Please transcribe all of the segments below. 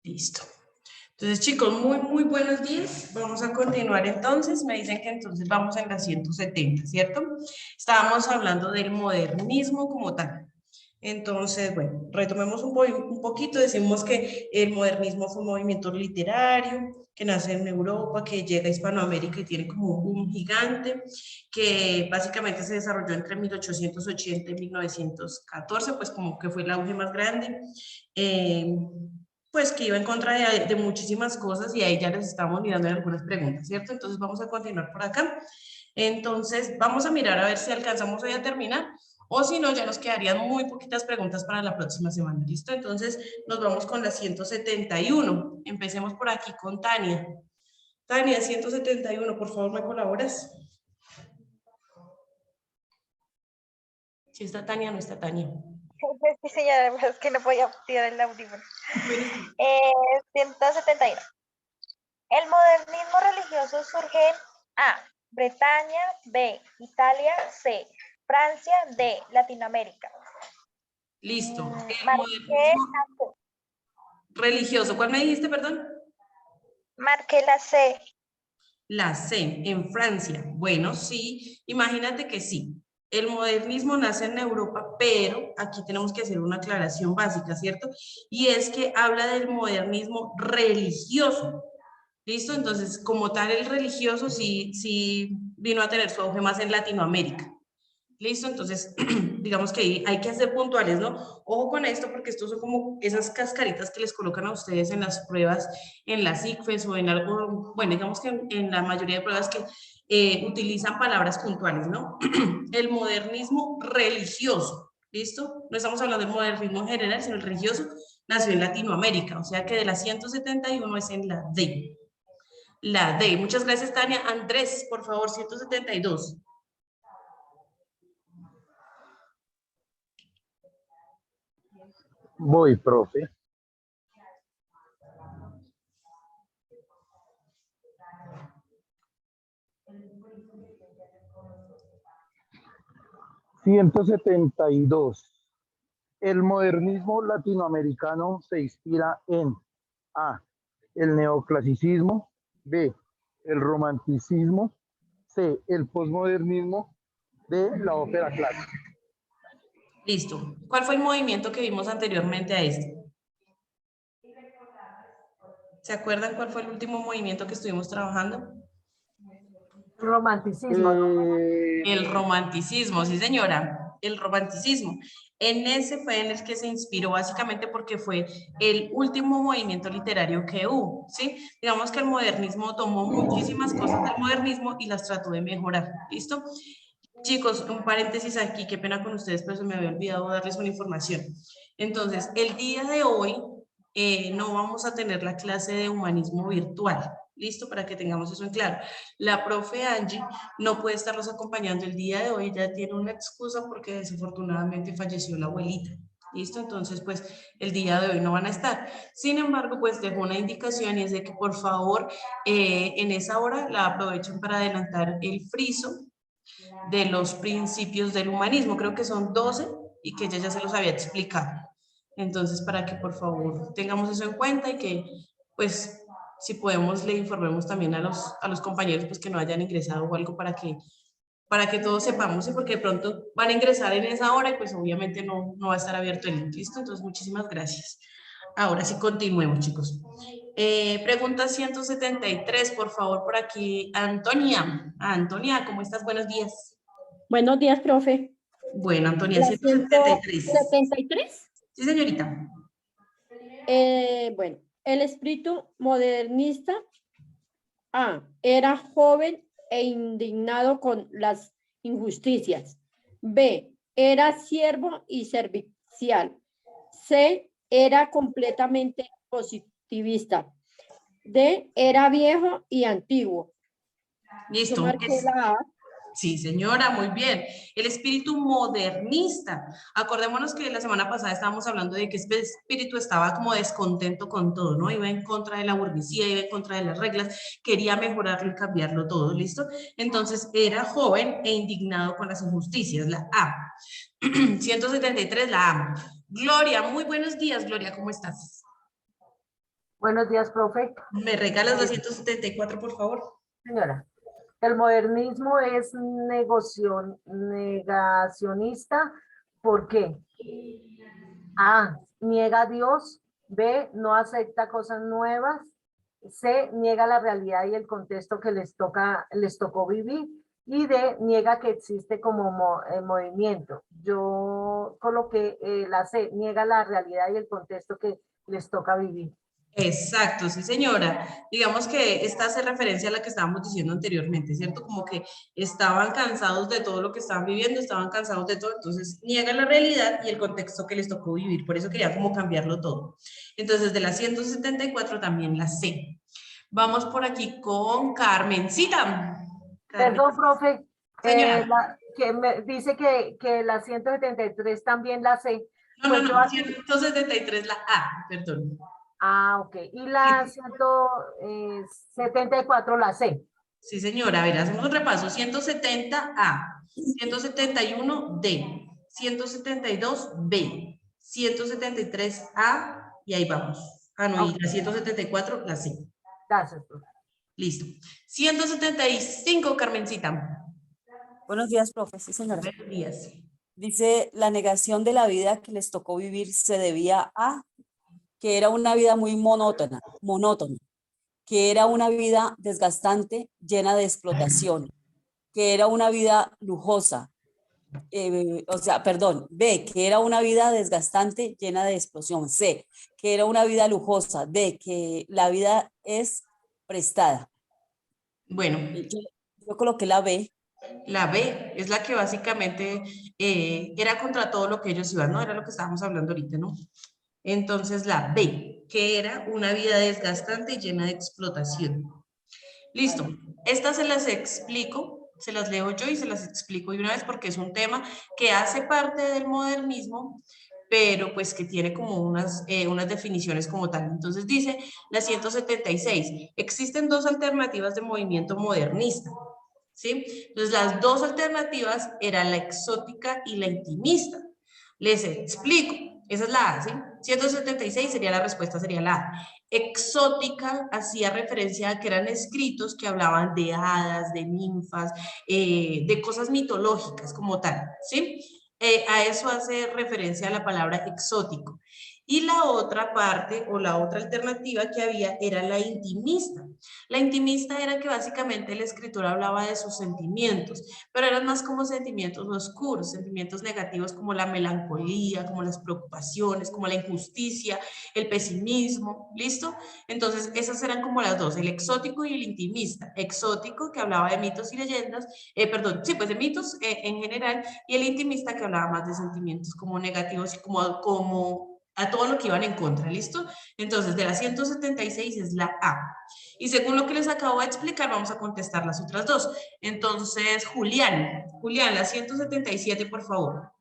Listo. Entonces, chicos, muy buenos días. Vamos a continuar entonces. Me dicen que entonces vamos en la 170, ¿cierto? Estábamos hablando del modernismo como tal. Entonces, bueno, retomemos un poquito. Decimos que el modernismo fue un movimiento literario que nace en Europa, que llega a Hispanoamérica y tiene como un boom gigante, que básicamente se desarrolló entre 1880 y 1914, pues como que fue el auge más grande. Pues que iba en contra de muchísimas cosas y ahí ya les estamos mirando en algunas preguntas, ¿cierto? Entonces vamos a continuar por acá. Entonces vamos a mirar a ver si alcanzamos hoy a terminar o si no, ya nos quedarían muy poquitas preguntas para la próxima semana, ¿listo? Entonces nos vamos con la 171. Empecemos por aquí con Tania. Tania, 171, por favor, ¿me colaboras? Si está Tania, no está Tania. Sí, señora, es que no podía tirar el audífono. 171. El modernismo religioso surge en A, Bretaña, B, Italia, C, Francia, D, Latinoamérica. Listo. El Marqué modernismo religioso. ¿Cuál me dijiste, perdón? Marqué la C. La C, en Francia. Bueno, sí, imagínate que sí. El modernismo nace en Europa, pero aquí tenemos que hacer una aclaración básica, ¿cierto? Y es que habla del modernismo religioso. ¿Listo? Entonces, como tal, el religioso sí vino a tener su auge más en Latinoamérica. ¿Listo? Entonces, digamos que hay que ser puntuales, ¿no? Ojo con esto porque estos son como esas cascaritas que les colocan a ustedes en las pruebas, en las ICFES o en algo, bueno, digamos que en la mayoría de pruebas que utilizan palabras puntuales, ¿no? El modernismo religioso, ¿listo? No estamos hablando del modernismo en general, sino el religioso, nació en Latinoamérica, o sea que de la 171 es en la D. La D. Muchas gracias, Tania. Andrés, por favor, 172. Voy, profe. (172) El modernismo latinoamericano se inspira en A, el neoclasicismo, B, el romanticismo, C, el posmodernismo, D, la ópera clásica. Listo. ¿Cuál fue el movimiento que vimos anteriormente a este? ¿Se acuerdan cuál fue el último movimiento que estuvimos trabajando? Romanticismo. El romanticismo, sí señora, el romanticismo. En ese fue en el que se inspiró básicamente porque fue el último movimiento literario que hubo, ¿sí? Digamos que el modernismo tomó muchísimas cosas del modernismo y las trató de mejorar, ¿listo? Chicos, un paréntesis aquí, qué pena con ustedes, pero se me había olvidado darles una información. Entonces, el día de hoy no vamos a tener la clase de humanismo virtual. Listo, para que tengamos eso en claro. La profe Angie no puede estarlos acompañando el día de hoy, ya tiene una excusa porque desafortunadamente falleció la abuelita. Listo, entonces pues el día de hoy no van a estar. Sin embargo, pues dejó una indicación y es de que por favor en esa hora la aprovechen para adelantar el friso de los principios del humanismo. Creo que son 12 y que ella ya se los había explicado. Entonces, para que por favor tengamos eso en cuenta y que, pues, si podemos, le informemos también a los compañeros pues, que no hayan ingresado o algo para que todos sepamos, ¿sí? Porque de pronto van a ingresar en esa hora y pues obviamente no va a estar abierto el link, ¿listo? Entonces, muchísimas gracias. Ahora sí, continuemos, chicos. Pregunta 173, por favor, por aquí. Antonia. Antonia, ¿cómo estás? Buenos días. Buenos días, profe. Bueno, Antonia, La 173. 173. Sí, señorita. Bueno, el espíritu modernista A, era joven e indignado con las injusticias. B, era siervo y servicial. C, era completamente positivista. D, era viejo y antiguo. Listo. Yo marqué la A. Sí, señora, muy bien. El espíritu modernista. Acordémonos que la semana pasada estábamos hablando de que este espíritu estaba como descontento con todo, ¿no? Iba en contra de la burguesía, iba en contra de las reglas, quería mejorarlo y cambiarlo todo, ¿listo? Entonces, era joven e indignado con las injusticias, la A. 173, la A. Gloria, muy buenos días, Gloria, ¿cómo estás? Buenos días, profe. ¿Me regalas la 174, por favor? Señora, el modernismo es negacionista. ¿Por qué? A, niega a Dios. B, no acepta cosas nuevas. C, niega la realidad y el contexto que les tocó vivir. Y D, niega que existe como movimiento. Yo coloqué la C, niega la realidad y el contexto que les toca vivir. Exacto, sí señora. Digamos que esta hace referencia a la que estábamos diciendo anteriormente, ¿cierto? Como que estaban cansados de todo lo que estaban viviendo, estaban cansados de todo, entonces niegan la realidad y el contexto que les tocó vivir, por eso quería como cambiarlo todo. Entonces de la 174 también la C. Vamos por aquí con Carmencita. Carmen, Perdón, profe, señora. que me dice que la 173 también la C. No, no, Pues yo no, aquí, 173 la A, perdón. ok. Y la 174 la C. Sí, señora. A ver, hacemos un repaso. 170 A, 171 D, 172 B, 173 A y ahí vamos. Ah, no, y Ok, la 174 la C. gracias, profe. Listo. 175, Carmencita. Buenos días, profe. Sí, señora. Buenos días. Dice, la negación de la vida que les tocó vivir se debía a que era una vida muy monótona, que era una vida desgastante, llena de explotación, que era una vida lujosa, B, que era una vida desgastante, llena de explosión, C, que era una vida lujosa, D, que la vida es prestada. Bueno, Yo coloqué la B. la B es la que básicamente era contra todo lo que ellos iban, ¿no? Era lo que estábamos hablando ahorita, ¿no? Entonces la B, que era una vida desgastante y llena de explotación. Listo. Estas se las explico, se las leo yo y se las explico de una vez porque es un tema que hace parte del modernismo, pero pues que tiene como unas definiciones como tal. Entonces dice la 176, existen dos alternativas de movimiento modernista. ¿Sí? Entonces, las dos alternativas eran la exótica y la intimista. Les explico. Esa es la A, ¿sí? 176 sería la respuesta, sería la A. Exótica hacía referencia a que eran escritos que hablaban de hadas, de ninfas, de cosas mitológicas como tal, ¿sí? A eso hace referencia la palabra exótico. Y la otra parte o la otra alternativa que había era la intimista. La intimista era que básicamente el escritor hablaba de sus sentimientos, pero eran más como sentimientos oscuros, sentimientos negativos como la melancolía, como las preocupaciones, como la injusticia, el pesimismo, ¿listo? Entonces esas eran como las dos, el exótico y el intimista. Exótico que hablaba de mitos y leyendas, pues de mitos en general, y el intimista que hablaba más de sentimientos como negativos y como a todo lo que iban en contra, ¿listo? Entonces de la 176 es la A. Y según lo que les acabo de explicar, vamos a contestar las otras dos. Entonces, Julián, la 177, por favor.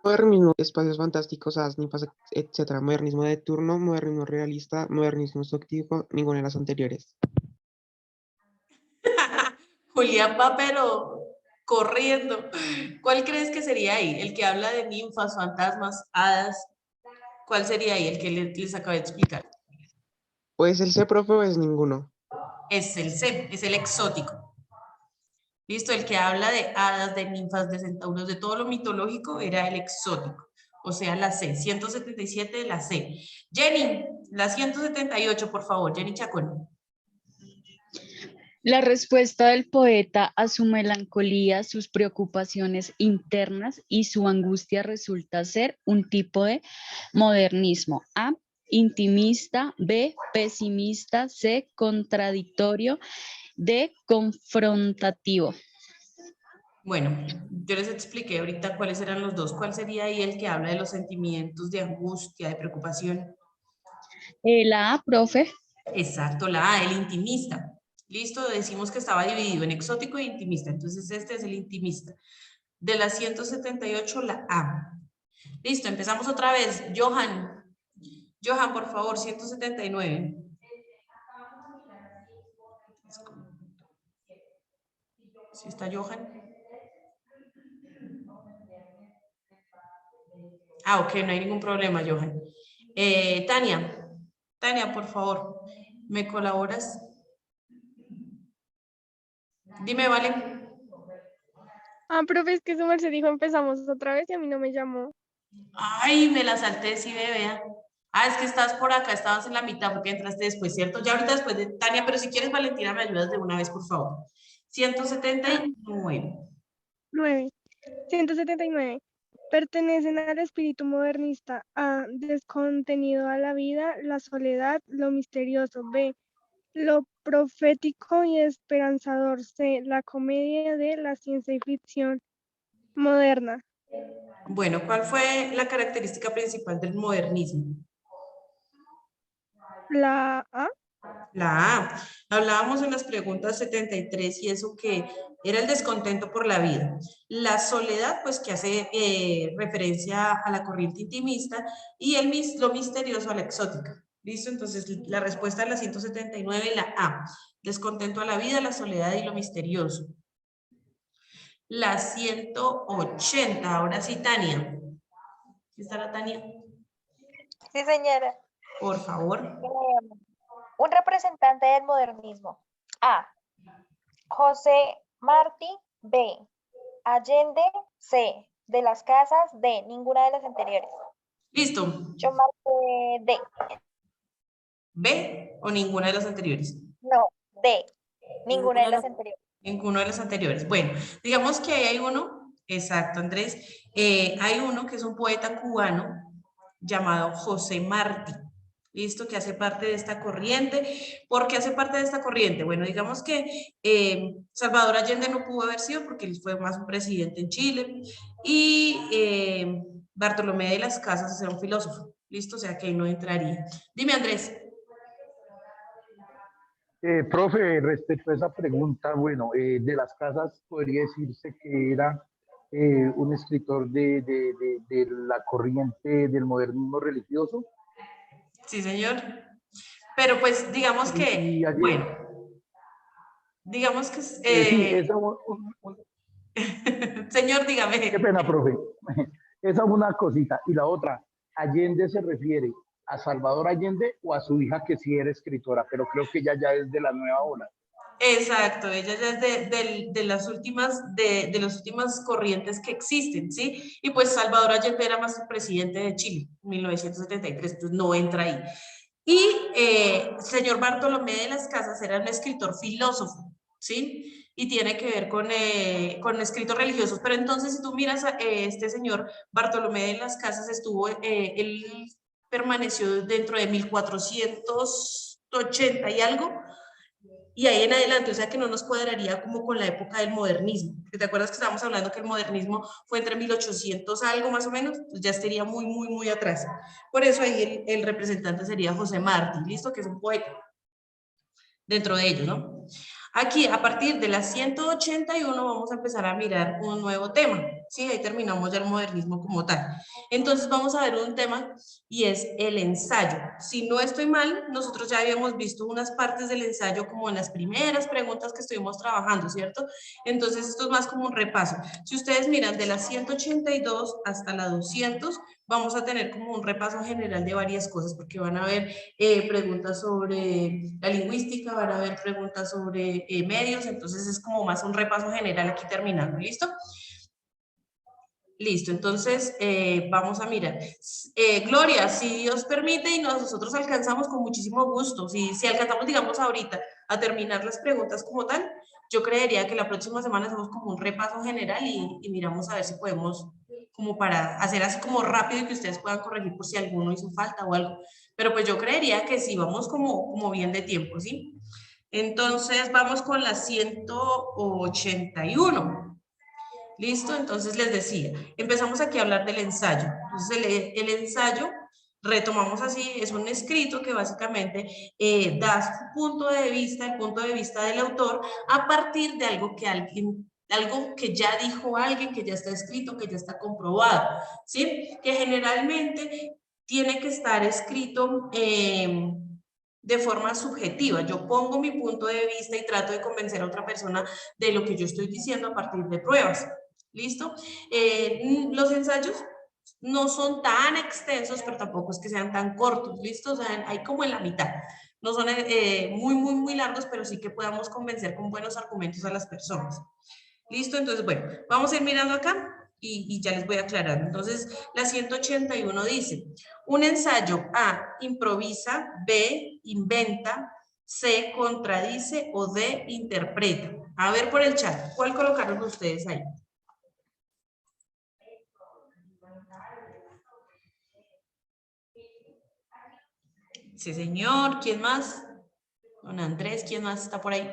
Modernismo, espacios fantásticos, hadas, ninfas, etcétera. Modernismo de turno, modernismo realista, modernismo estructivo, ninguna de las anteriores. Julián va, pero corriendo. ¿Cuál crees que sería ahí? El que habla de ninfas, fantasmas, hadas. ¿Cuál sería ahí el que les acabo de explicar? Pues el C, profe, o es ninguno. Es el C, es el exótico. Listo, el que habla de hadas, de ninfas, de centauros, de todo lo mitológico, era el exótico. O sea, la C, 177, la C. Jenny, la 178, por favor, Jenny Chacón. La respuesta del poeta a su melancolía, sus preocupaciones internas y su angustia resulta ser un tipo de modernismo. A, intimista. B, pesimista. C, contradictorio. D, confrontativo. Bueno, yo les expliqué ahorita cuáles eran los dos. ¿Cuál sería ahí el que habla de los sentimientos de angustia, de preocupación? La A, profe. Exacto, la A, el intimista. Listo, decimos que estaba dividido en exótico e intimista. Entonces, este es el intimista. De la 178, la A. Listo, empezamos otra vez. Johan, por favor, 179. ¿Sí está Johan? Ah, ok, no hay ningún problema, Johan. Tania, por favor, ¿me colaboras? Dime, vale. Profe, es que su merced dijo empezamos otra vez y a mí no me llamó. Ay, me la salté, sí, vea. Ah, es que estás por acá, estabas en la mitad porque entraste después, ¿cierto? Ya ahorita después de Tania, pero si quieres, Valentina, me ayudas de una vez, por favor. 179. 9. 179. Pertenecen al espíritu modernista. A. Descontenido a la vida, la soledad, lo misterioso. B. Lo profético y esperanzador. C. La comedia de la ciencia ficción moderna. Bueno, ¿cuál fue la característica principal del modernismo? La A. La A. Hablábamos en las preguntas 73 y eso que era el descontento por la vida. La soledad, pues que hace referencia a la corriente intimista y lo misterioso a la exótica. ¿Listo? Entonces la respuesta es la 179, la A. Descontento a la vida, la soledad y lo misterioso. La 180, ahora sí, Tania. ¿Sí está la Tania? Sí, señora. Por favor. Un representante del modernismo. A. José Martí. B. Allende. C. De las Casas. D. Ninguna de las anteriores. Listo. Yo marqué D. ¿B o ninguna de las anteriores? No, D. Ninguna de las anteriores. Ninguno de los anteriores. Bueno, digamos que ahí hay uno, exacto, Andrés, hay uno que es un poeta cubano llamado José Martí, ¿listo? Que hace parte de esta corriente. ¿Por qué hace parte de esta corriente? Bueno, digamos que Salvador Allende no pudo haber sido porque él fue más un presidente en Chile y Bartolomé de las Casas era un filósofo, ¿listo? O sea que ahí no entraría. Dime, Andrés. Profe, respecto a esa pregunta, bueno, de las Casas podría decirse que era un escritor de la corriente del modernismo religioso. Sí, señor. Pero pues digamos que, Y allí, bueno, digamos que, sí, esa, señor, qué dígame. pena, profe. Esa es una cosita. Y la otra, Allende se refiere a Salvador Allende o a su hija que sí era escritora, pero creo que ella ya es de la nueva ola. Exacto, ella ya es de las últimas corrientes que existen, ¿sí? Y pues Salvador Allende era más el presidente de Chile, en 1973, entonces no entra ahí. Y señor Bartolomé de las Casas era un escritor filósofo, ¿sí? Y tiene que ver con escritos religiosos. Pero entonces, si tú miras a este señor Bartolomé de las Casas, él permaneció dentro de 1480 y algo, y ahí en adelante, o sea que no nos cuadraría como con la época del modernismo. ¿Te acuerdas que estábamos hablando que el modernismo fue entre 1800 algo más o menos? Pues ya estaría muy, muy, muy atrás. Por eso ahí el representante sería José Martí, ¿listo? Que es un poeta dentro de ellos, ¿no? Aquí, a partir de las 181, vamos a empezar a mirar un nuevo tema, ¿sí? Ahí terminamos ya el modernismo como tal. Entonces, vamos a ver un tema y es el ensayo. Si no estoy mal, nosotros ya habíamos visto unas partes del ensayo como en las primeras preguntas que estuvimos trabajando, ¿cierto? Entonces, esto es más como un repaso. Si ustedes miran de la 182 hasta la 200, vamos a tener como un repaso general de varias cosas, porque van a haber preguntas sobre la lingüística, van a haber preguntas sobre medios, entonces es como más un repaso general aquí terminando, ¿listo? Listo, entonces vamos a mirar. Gloria, si Dios permite y nosotros alcanzamos con muchísimo gusto, si alcanzamos, digamos, ahorita a terminar las preguntas como tal, yo creería que la próxima semana hacemos como un repaso general y miramos a ver si podemos, como para hacer así como rápido y que ustedes puedan corregir por si alguno hizo falta o algo. Pero pues yo creería que sí, vamos como bien de tiempo, ¿sí? Entonces vamos con la 181. ¿Listo? Entonces les decía, empezamos aquí a hablar del ensayo. Entonces el ensayo, retomamos así, es un escrito que básicamente da su punto de vista, el punto de vista del autor, a partir de algo que ya dijo alguien, que ya está escrito, que ya está comprobado, ¿sí? Que generalmente tiene que estar escrito de forma subjetiva. Yo pongo mi punto de vista y trato de convencer a otra persona de lo que yo estoy diciendo a partir de pruebas. ¿Listo? Los ensayos No son tan extensos, pero tampoco es que sean tan cortos, ¿listo? O sea, hay como en la mitad. No son muy largos, pero sí que podamos convencer con buenos argumentos a las personas. ¿Listo? Entonces, bueno, vamos a ir mirando acá y ya les voy aclarando. Entonces, la 181 dice, un ensayo A, improvisa, B, inventa, C, contradice o D, interpreta. A ver por el chat, ¿cuál colocaron ustedes ahí? Sí, señor. ¿Quién más? Don Andrés, ¿quién más está por ahí?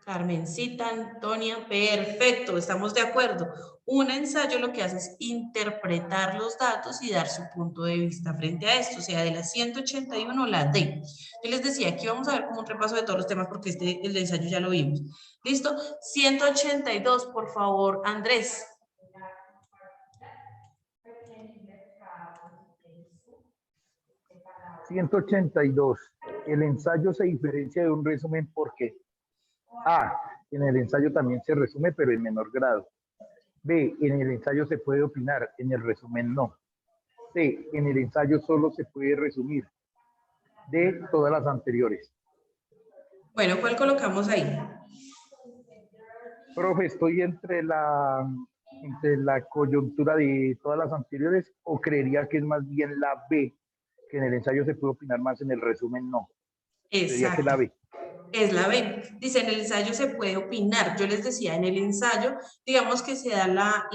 Carmencita, Antonia, perfecto, estamos de acuerdo. Un ensayo lo que hace es interpretar los datos y dar su punto de vista frente a esto, o sea, de la 181 la D. Yo les decía, aquí vamos a ver como un repaso de todos los temas porque el ensayo ya lo vimos. ¿Listo? 182, por favor, Andrés. $182. El ensayo se diferencia de un resumen porque A, en el ensayo también se resume, pero en menor grado. B, en el ensayo se puede opinar, en el resumen no. C, en el ensayo solo se puede resumir. D, todas las anteriores. Bueno, ¿cuál colocamos ahí? Profe, estoy entre la coyuntura de todas las anteriores, o creería que es más bien la B, que en el ensayo se puede opinar más, en el resumen no. Creería que es la B. Es la B. Dice, en el ensayo se puede opinar. Yo les decía, en el ensayo, digamos que se da la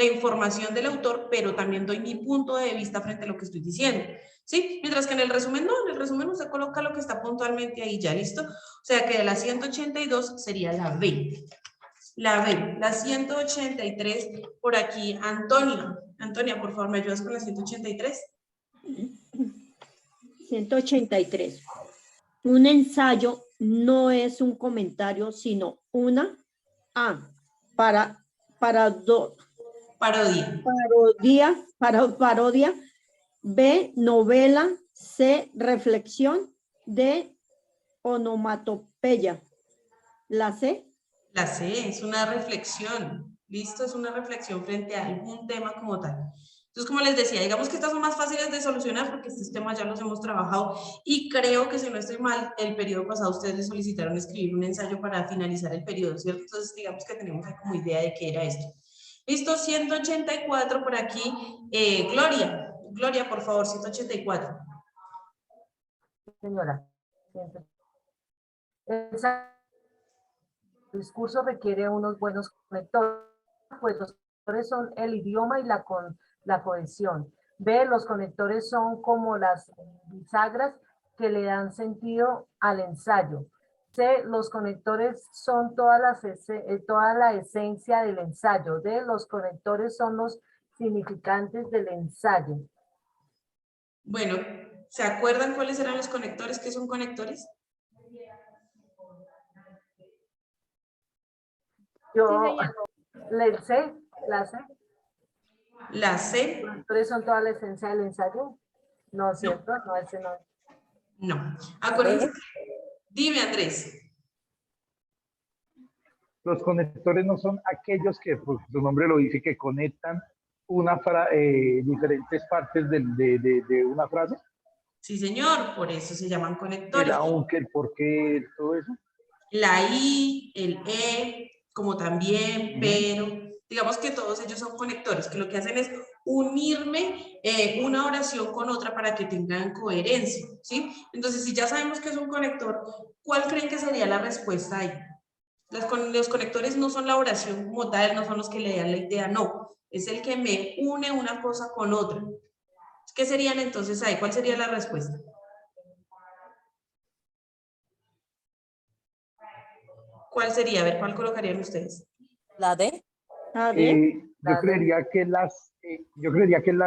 información del autor, pero también doy mi punto de vista frente a lo que estoy diciendo. ¿Sí? Mientras que en el resumen no, en el resumen usted coloca lo que está puntualmente ahí, ya listo. O sea que de la 182 sería la B. La B, la 183, por aquí, Antonia. Antonia, por favor, ¿me ayudas con la 183? 183. Un ensayo no es un comentario, sino una A. Parodia. B. Novela. C. Reflexión. D. Onomatopeya. ¿La C? La C es una reflexión. ¿Listo? Es una reflexión frente a algún tema como tal. Entonces, como les decía, digamos que estas son más fáciles de solucionar porque estos temas ya los hemos trabajado y creo que, si no estoy mal, el periodo pasado ustedes les solicitaron escribir un ensayo para finalizar el periodo, ¿cierto? Entonces, digamos que tenemos ahí como idea de qué era esto. Listo, 184 por aquí. Gloria. Gloria, por favor, 184. Señora, el discurso requiere unos buenos conectores, pues los conectores son el idioma y la cohesión. B, los conectores son como las bisagras que le dan sentido al ensayo. C, los conectores son toda la esencia del ensayo. D, los conectores son los significantes del ensayo. Bueno, ¿se acuerdan cuáles eran los conectores? ¿Qué son conectores? Yo, la C. La C. ¿Los conectores son toda la esencia del ensayo? No, ¿cierto? No, ese no. No. Acuérdense. Dime, Andrés. Los conectores no son aquellos que, pues, su nombre lo dice, que conectan diferentes partes de una frase. Sí, señor, por eso se llaman conectores. El aunque, el por qué, todo eso. La I, el como también, pero, digamos que todos ellos son conectores, que lo que hacen es unirme una oración con otra para que tengan coherencia, ¿sí? Entonces, si ya sabemos que es un conector, ¿cuál creen que sería la respuesta ahí? Los conectores no son la oración como tal, no son los que le dan la idea, no. Es el que me une una cosa con otra. ¿Qué serían entonces ahí? ¿Cuál sería la respuesta? ¿Cuál sería? A ver, ¿cuál colocarían ustedes? ¿La D? Yo creería que es la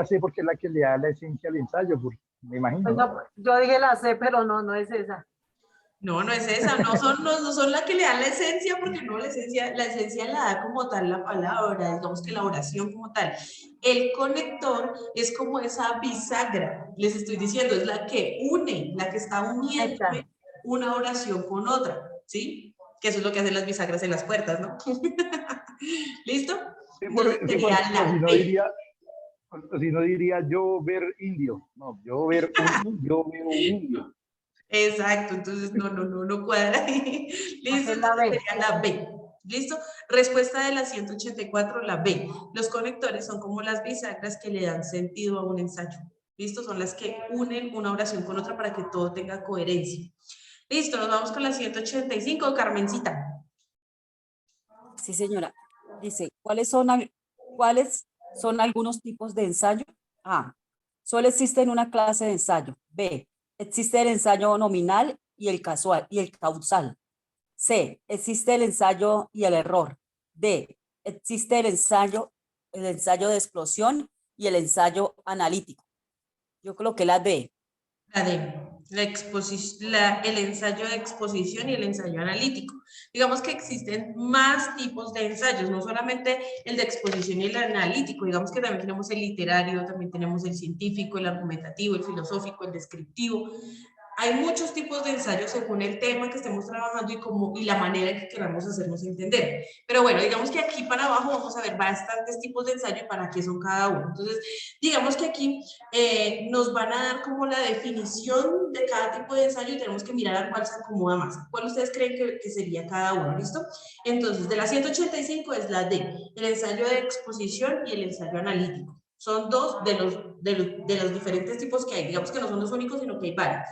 C, porque es la que le da la esencia al ensayo, me imagino. Pues no, yo dije la C, pero no es esa. No, no es esa, no son la que le dan la esencia, porque no, la esencia la da como tal la palabra, digamos que la oración como tal. El conector es como esa bisagra, les estoy diciendo, es la que une, la que está uniendo una oración con otra, ¿sí? Que eso es lo que hacen las bisagras en las puertas, ¿no? ¿Listo? Sí, Entonces sí, sería si la no B. diría, si no diría yo ver indio. No, yo yo veo un indio. Exacto, entonces no cuadra ahí. Listo, Entonces la entonces B. sería la B. ¿Listo? Respuesta de la 184, la B. Los conectores son como las bisagras que le dan sentido a un ensayo. ¿Listo? Son las que unen una oración con otra para que todo tenga coherencia. Listo, nos vamos con la 185, Carmencita. Sí, señora. Dice, ¿cuáles son algunos tipos de ensayo? A. Solo existe en una clase de ensayo. B. Existe el ensayo nominal y el casual y el causal. C. Existe el ensayo y el error. D. Existe el ensayo de explosión y el ensayo analítico. Yo creo que la D. La D, el ensayo de exposición y el ensayo analítico. Digamos que existen más tipos de ensayos, no solamente el de exposición y el analítico, digamos que también tenemos el literario, también tenemos el científico, el argumentativo, el filosófico, el descriptivo. Hay muchos tipos de ensayos según el tema que estemos trabajando y la manera en que queramos hacernos entender. Pero bueno, digamos que aquí para abajo vamos a ver bastantes tipos de ensayo y para qué son cada uno. Entonces, digamos que aquí nos van a dar como la definición de cada tipo de ensayo y tenemos que mirar a cuál se acomoda más. ¿Cuál ustedes creen que sería cada uno? ¿Listo? Entonces, de la 185 es la D, el ensayo de exposición y el ensayo analítico. Son dos de los diferentes tipos que hay. Digamos que no son los únicos, sino que hay varios.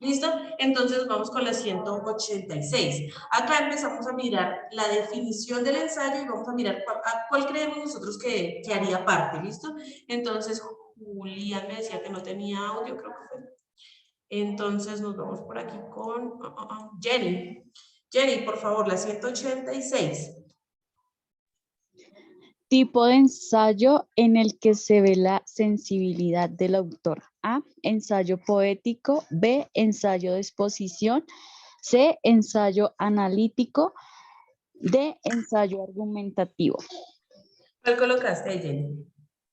¿Listo? Entonces vamos con la 186. Acá empezamos a mirar la definición del ensayo y vamos a mirar a cuál creemos nosotros que haría parte. ¿Listo? Entonces Julián me decía que no tenía audio, creo que fue. Entonces nos vamos por aquí con Jenny. Jenny, por favor, la 186. Tipo de ensayo en el que se ve la sensibilidad del autor. A. Ensayo poético. B. Ensayo de exposición. C. Ensayo analítico. D. Ensayo argumentativo. ¿Cuál colocaste, Jenny?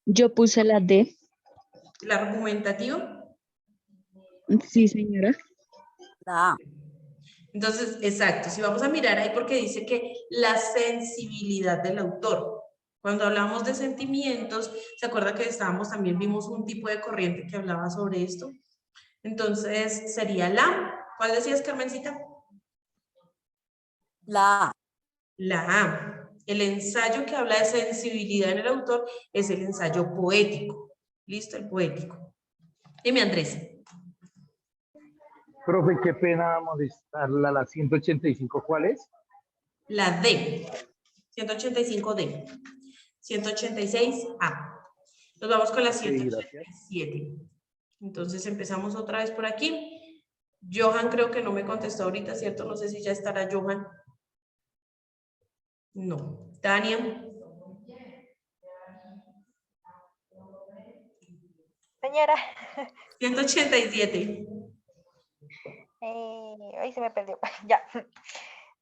Yo puse la D. ¿El argumentativo? Sí, señora. La A. Entonces, exacto, si vamos a mirar ahí porque dice que la sensibilidad del autor. Cuando hablamos de sentimientos, ¿se acuerda que también vimos un tipo de corriente que hablaba sobre esto? Entonces, sería ¿cuál decías, Carmencita? La A. La A. El ensayo que habla de sensibilidad en el autor es el ensayo poético. ¿Listo? El poético. Dime, Andrés. Profe, qué pena molestarla. La 185, ¿cuál es? La D. 185D. 186A. Nos vamos con la Ok, gracias. 187. Entonces empezamos otra vez por aquí. Johan creo que no me contestó ahorita, ¿cierto? No sé si ya estará Johan. No. Tania. Señora, 187. Ahí se me perdió. Ya.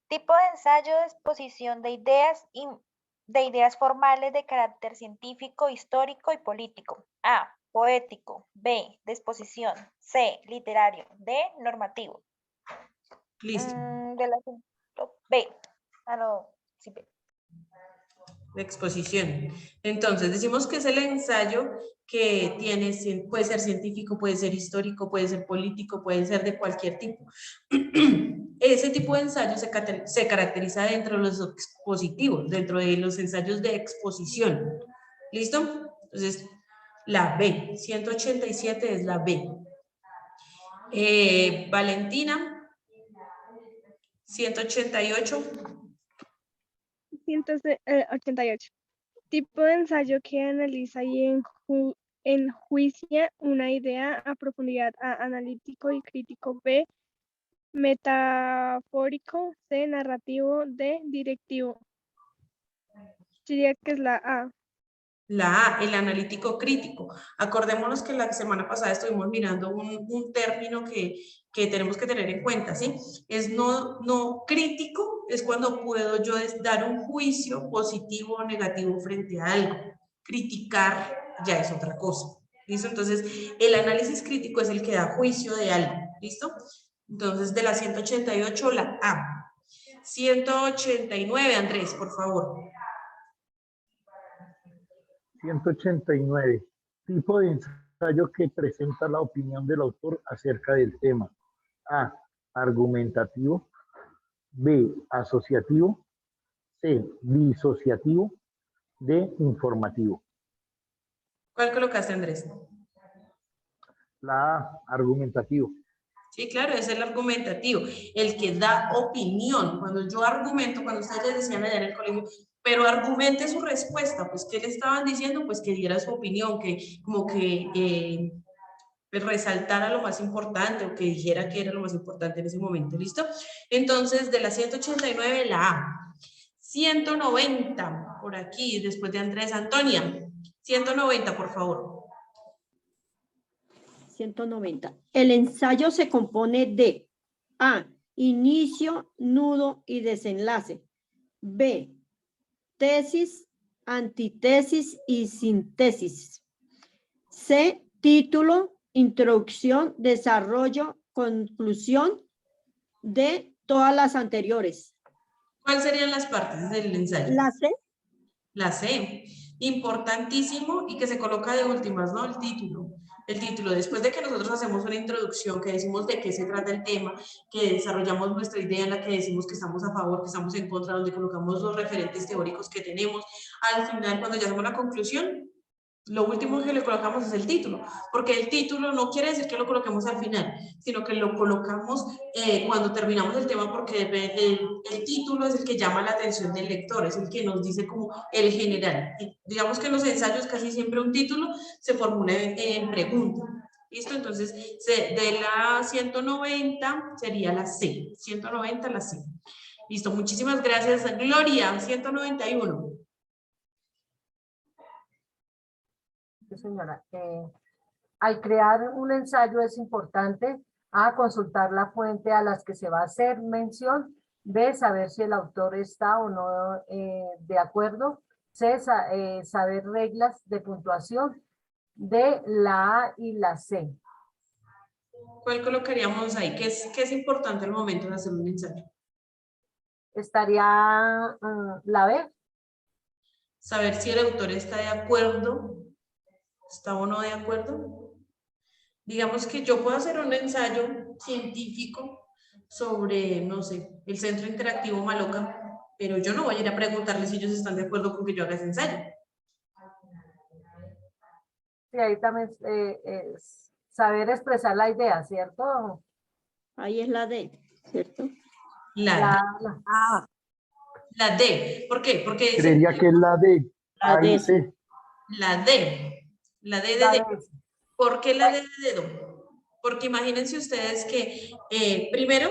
Tipo de ensayo de exposición de ideas formales de carácter científico, histórico y político. A. Poético. B. De exposición. C. Literario. D. Normativo. Listo. De la B. Ah, no. Sí, B. De exposición. Entonces, decimos que es el ensayo que puede ser científico, puede ser histórico, puede ser político, puede ser de cualquier tipo. Ese tipo de ensayo se caracteriza dentro de los expositivos, dentro de los ensayos de exposición. ¿Listo? Entonces, la B, 187 es la B. Valentina, 188. 188. Tipo de ensayo que analiza y enjuicia una idea a profundidad. A. Analítico y crítico. B. Metafórico. C. Narrativo. D. Directivo. Diría que es la A. La A, el analítico crítico. Acordémonos que la semana pasada estuvimos mirando un término que tenemos que tener en cuenta, ¿sí? Es no crítico, es cuando puedo yo dar un juicio positivo o negativo frente a algo. Criticar ya es otra cosa, ¿listo? Entonces, el análisis crítico es el que da juicio de algo, ¿listo? Entonces, de la 188, la A. 189, Andrés, por favor. 189. Tipo de ensayo que presenta la opinión del autor acerca del tema. A. Argumentativo. B. Asociativo. C. Disociativo. D. Informativo. ¿Cuál colocaste, Andrés? La A. Argumentativo. Sí, claro, es el argumentativo, el que da opinión. Cuando yo argumento, cuando ustedes les decían allá en el colegio, pero argumente su respuesta, pues, ¿qué le estaban diciendo? Pues que diera su opinión, que como que pues, resaltara lo más importante o que dijera que era lo más importante en ese momento, ¿listo? Entonces, de la 189, la A. 190, por aquí, después de Andrés. Antonia, 190, por favor. 190. El ensayo se compone de A. Inicio, nudo y desenlace. B. Tesis, antítesis y síntesis. C. Título, introducción, desarrollo, conclusión. D. Todas las anteriores. ¿Cuáles serían las partes del ensayo? La C. La C. Importantísimo y que se coloca de últimas, ¿no? El título. El título, después de que nosotros hacemos una introducción, que decimos de qué se trata el tema, que desarrollamos nuestra idea en la que decimos que estamos a favor, que estamos en contra, donde colocamos los referentes teóricos que tenemos, al final, cuando ya hacemos la conclusión, lo último que le colocamos es el título, porque el título no quiere decir que lo coloquemos al final, sino que lo colocamos cuando terminamos el tema, porque el título es el que llama la atención del lector, es el que nos dice como el general. Digamos que en los ensayos casi siempre un título se formula en pregunta. ¿Listo? Entonces, de la 190 sería la C. 190 la C. Listo, muchísimas gracias. Gloria, 191. Sí, señora. Al crear un ensayo es importante A, consultar la fuente a las que se va a hacer mención. B, saber si el autor está o no de acuerdo. C, saber reglas de puntuación. D, la A y la C. ¿Cuál colocaríamos ahí? ¿Qué es importante al momento de hacer un ensayo? Estaría la B. Saber si el autor está de acuerdo, está o no de acuerdo. Digamos que yo puedo hacer un ensayo científico sobre, no sé, el Centro Interactivo Maloca, pero yo no voy a ir a preguntarles si ellos están de acuerdo con que yo haga ese ensayo. Sí, ahí también es saber expresar la idea, ¿cierto? Ahí es la D, ¿cierto? La D. ¿Por qué? Porque Creería que es la D. La D, Ahí sí. sí. la D. La D de La dedo. D. ¿Por qué la D de dedo? Porque imagínense ustedes que primero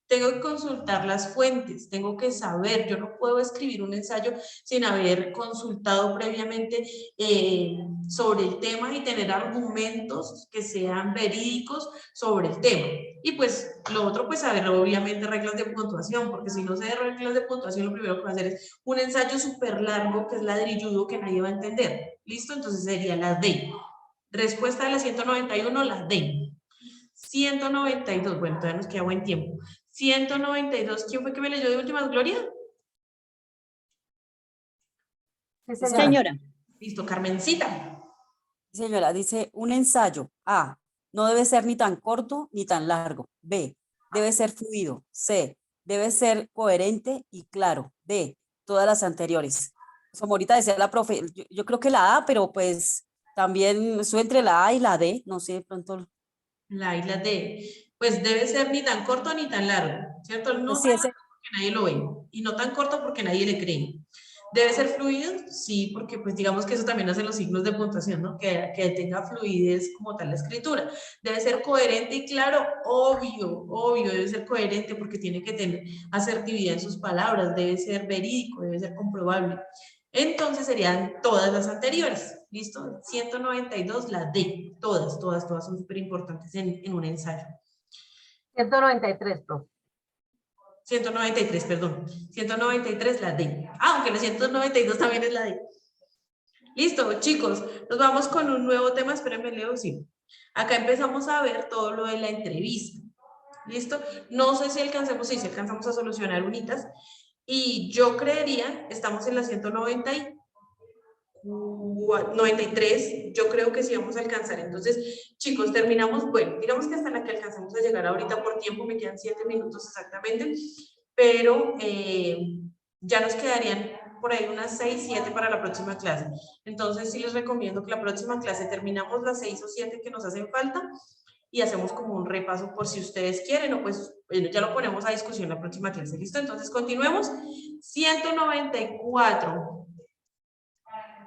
tengo que consultar las fuentes, tengo que saber, yo no puedo escribir un ensayo sin haber consultado previamente sobre el tema y tener argumentos que sean verídicos sobre el tema. Y pues lo otro, pues saber obviamente reglas de puntuación, porque si no sé de reglas de puntuación, lo primero que voy a hacer es un ensayo súper largo, que es ladrilludo, que nadie va a entender. ¿Listo? Entonces sería la D. Respuesta de la 191, la D. 192, bueno, todavía nos queda buen tiempo. 192, ¿quién fue que me leyó de últimas, Gloria? Sí, Señora. Listo, Carmencita. Señora, dice un ensayo. A, no debe ser ni tan corto ni tan largo. B, debe ser fluido. C, debe ser coherente y claro. D, todas las anteriores. Como ahorita decía la profe, yo creo que la A, pero pues también estoy entre la A y la D, no sé, de pronto. La y la D. Pues debe ser ni tan corto ni tan largo, ¿cierto? No Sí, tan largo porque nadie lo ve y no tan corto porque nadie le cree. ¿Debe ser fluido? Sí, porque pues digamos que eso también hacen los signos de puntuación, ¿no? Que tenga fluidez como tal la escritura. Debe ser coherente y claro, obvio, debe ser coherente porque tiene que tener asertividad en sus palabras, debe ser verídico, debe ser comprobable. Entonces serían todas las anteriores, ¿listo? 192, la D, todas son súper importantes en un ensayo. 193, profe. 193, perdón. 193, la D. Ah, aunque la 192 también es la D. Listo, chicos, nos vamos con un nuevo tema. Espérenme, Leo, sí. Acá empezamos a ver todo lo de la entrevista. ¿Listo? No sé si alcanzamos, sí, si alcanzamos a solucionar unitas. Y yo creería, estamos en la 194, 93, yo creo que sí vamos a alcanzar. Entonces, chicos, terminamos, bueno, digamos que hasta la que alcanzamos a llegar ahorita por tiempo, me quedan 7 minutos exactamente, pero ya nos quedarían por ahí unas 6, 7 para la próxima clase. Entonces, sí les recomiendo que la próxima clase terminamos las 6 o 7 que nos hacen falta y hacemos como un repaso por si ustedes quieren o pues, bueno, ya lo ponemos a discusión la próxima clase. ¿Listo? Entonces, continuemos. 194.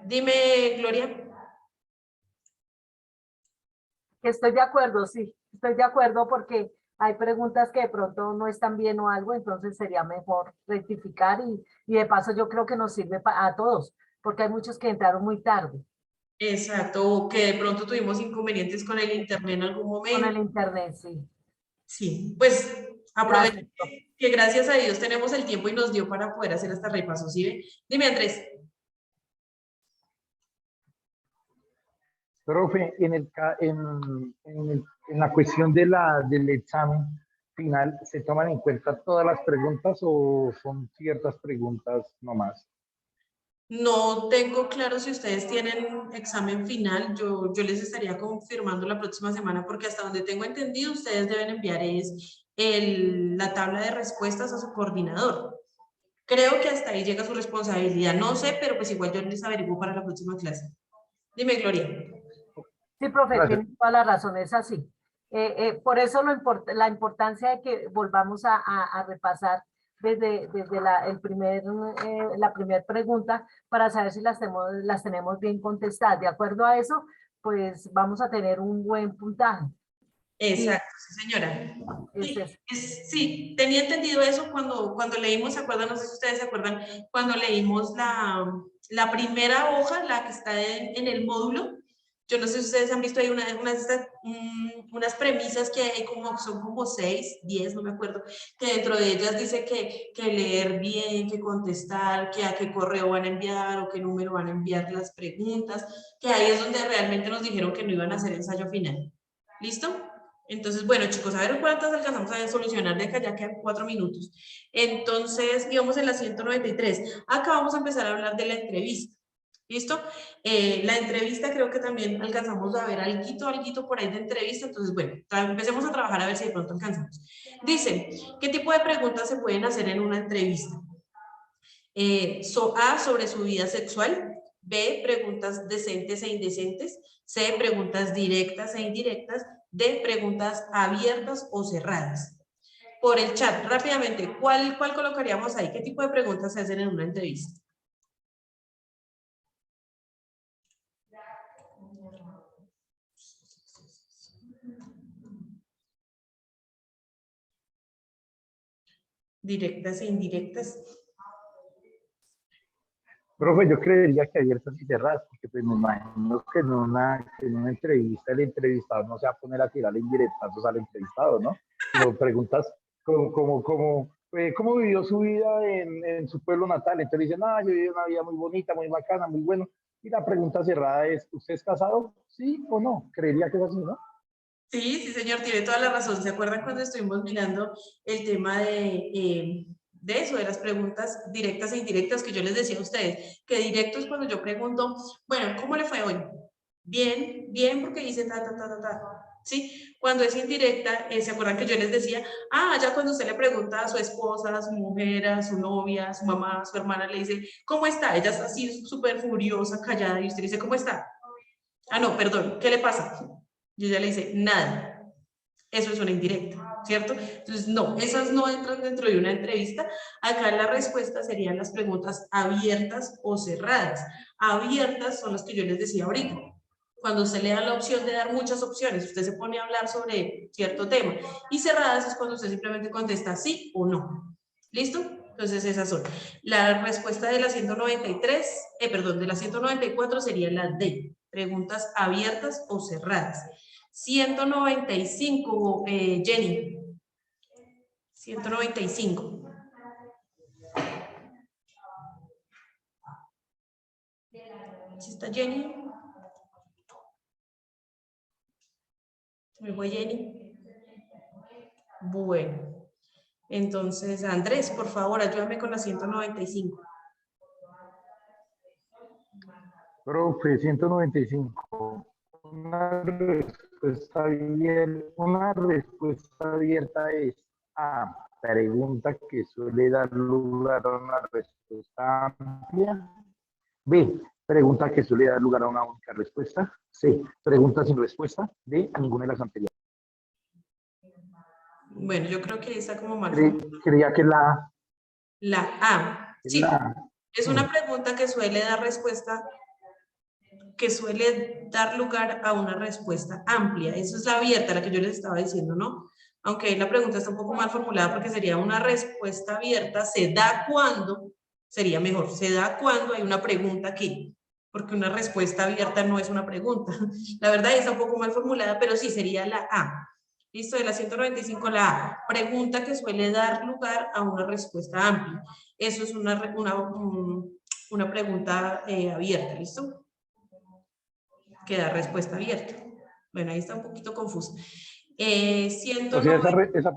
Dime, Gloria. Que estoy de acuerdo, sí, estoy de acuerdo porque hay preguntas que de pronto no están bien o algo, entonces sería mejor rectificar y de paso yo creo que nos sirve a todos, porque hay muchos que entraron muy tarde. Exacto, o que de pronto tuvimos inconvenientes con el internet en algún momento. Con el internet, sí. Sí, pues aprovechen Gracias. que gracias a Dios tenemos el tiempo y nos dio para poder hacer este repaso, ¿sí ve? Dime, Andrés. Profe, en la cuestión del examen final, ¿se toman en cuenta todas las preguntas o son ciertas preguntas nomás? No tengo claro si ustedes tienen examen final, yo les estaría confirmando la próxima semana porque hasta donde tengo entendido ustedes deben enviar la tabla de respuestas a su coordinador. Creo que hasta ahí llega su responsabilidad, no sé, pero pues igual yo les averiguo para la próxima clase. Dime, Gloria. Sí, profe, Gracias. tiene toda la razón, es así. Por eso la importancia de que volvamos a repasar desde la primera pregunta para saber si las tenemos bien contestadas. De acuerdo a eso, pues vamos a tener un buen puntaje. Exacto, sí, señora. Sí, tenía entendido eso cuando leímos, ¿se acuerdan? No sé si ustedes se acuerdan, cuando leímos la primera hoja, la que está en el módulo. Yo no sé si ustedes han visto ahí unas premisas que hay son como 6, 10, no me acuerdo, que dentro de ellas dice que leer bien, que contestar, que a qué correo van a enviar o qué número van a enviar las preguntas, que ahí es donde realmente nos dijeron que no iban a hacer ensayo final. ¿Listo? Entonces, bueno, chicos, a ver cuántas alcanzamos a solucionar de acá, ya quedan 4 minutos. Entonces, íbamos en la 193. Acá vamos a empezar a hablar de la entrevista. ¿Listo? La entrevista creo que también alcanzamos a ver alguito por ahí de entrevista. Entonces, bueno, empecemos a trabajar a ver si de pronto alcanzamos. Dicen, ¿qué tipo de preguntas se pueden hacer en una entrevista? A, sobre su vida sexual. B, preguntas decentes e indecentes. C, preguntas directas e indirectas. D, preguntas abiertas o cerradas. Por el chat, rápidamente, ¿cuál colocaríamos ahí? ¿Qué tipo de preguntas se hacen en una entrevista? Directas e indirectas. Profe, yo creería que abiertas y cerradas, porque pues me imagino que en una entrevista el entrevistado no se va a poner a tirarle indirectazos al entrevistado, ¿no? Sino preguntas ¿cómo vivió su vida en su pueblo natal? Entonces dicen, yo viví una vida muy bonita, muy bacana, muy bueno. Y la pregunta cerrada es, ¿usted es casado? ¿Sí o no? Creería que es así, ¿no? Sí, señor, tiene toda la razón. ¿Se acuerdan cuando estuvimos mirando el tema de eso, de las preguntas directas e indirectas que yo les decía a ustedes? Que directo es cuando yo pregunto, bueno, ¿cómo le fue hoy? Bien, bien, porque dice ta. ¿Sí? Cuando es indirecta, ¿se acuerdan que yo les decía? Ya cuando usted le pregunta a su esposa, a su mujer, a su novia, a su mamá, a su hermana, le dice, ¿cómo está? Ella está así súper furiosa, callada, y usted dice, ¿cómo está? No, perdón, ¿qué le pasa? Y ella le dice, nada. Eso es una indirecta, ¿cierto? Entonces, no, esas no entran dentro de una entrevista. Acá la respuesta serían las preguntas abiertas o cerradas. Abiertas son las que yo les decía ahorita. Cuando usted le da la opción de dar muchas opciones, usted se pone a hablar sobre cierto tema. Y cerradas es cuando usted simplemente contesta sí o no. ¿Listo? Entonces esas son. La respuesta de la 193, de la 194 sería la D. Preguntas abiertas o cerradas. 195, Jenny. 195. ¿Sí está Jenny? ¿Me voy, Jenny? Bueno. Entonces, Andrés, por favor, ayúdame con la 195. Profe, 195. Una respuesta abierta es A, pregunta que suele dar lugar a una respuesta amplia. B, pregunta que suele dar lugar a una única respuesta. C, pregunta sin respuesta. D, a ninguna de las anteriores. Bueno, yo creo que ahí está como mal. Creía que la A. Sí, A. es una pregunta que suele dar respuesta, que suele dar lugar a una respuesta amplia. Eso es la abierta, la que yo les estaba diciendo, ¿no? Aunque la pregunta está un poco mal formulada porque sería una respuesta abierta, se da cuando, sería mejor, se da cuando hay una pregunta aquí, porque una respuesta abierta no es una pregunta. La verdad está un poco mal formulada, pero sí sería la A. Listo, de la 195, la A. Pregunta que suele dar lugar a una respuesta amplia. Eso es una pregunta abierta, ¿listo? Que da respuesta abierta. Bueno, ahí está un poquito confuso. O sea, esa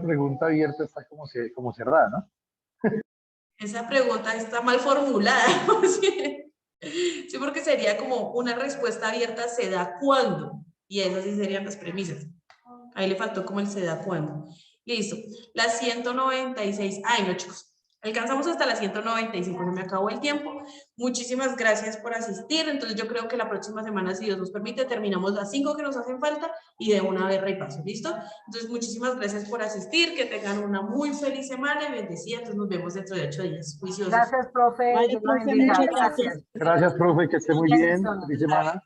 pregunta abierta está como cerrada, ¿no? Esa pregunta está mal formulada. Sí, porque sería como una respuesta abierta se da cuando. Y esas sí serían las premisas. Ahí le faltó como el se da cuando. Listo. La 196. Ay, no, chicos. Alcanzamos hasta la 195, se me acabó el tiempo. Muchísimas gracias por asistir. Entonces yo creo que la próxima semana, si Dios nos permite, terminamos las 5 que nos hacen falta y de una vez repaso, ¿listo? Entonces muchísimas gracias por asistir, que tengan una muy feliz semana y bendecida. Entonces nos vemos dentro de 8 días. Juiciosos. Gracias, profe. Vale, Dios lo profe, bendiga. muchas gracias. Gracias, profe, que esté muy bien. Bendiciones. Feliz semana.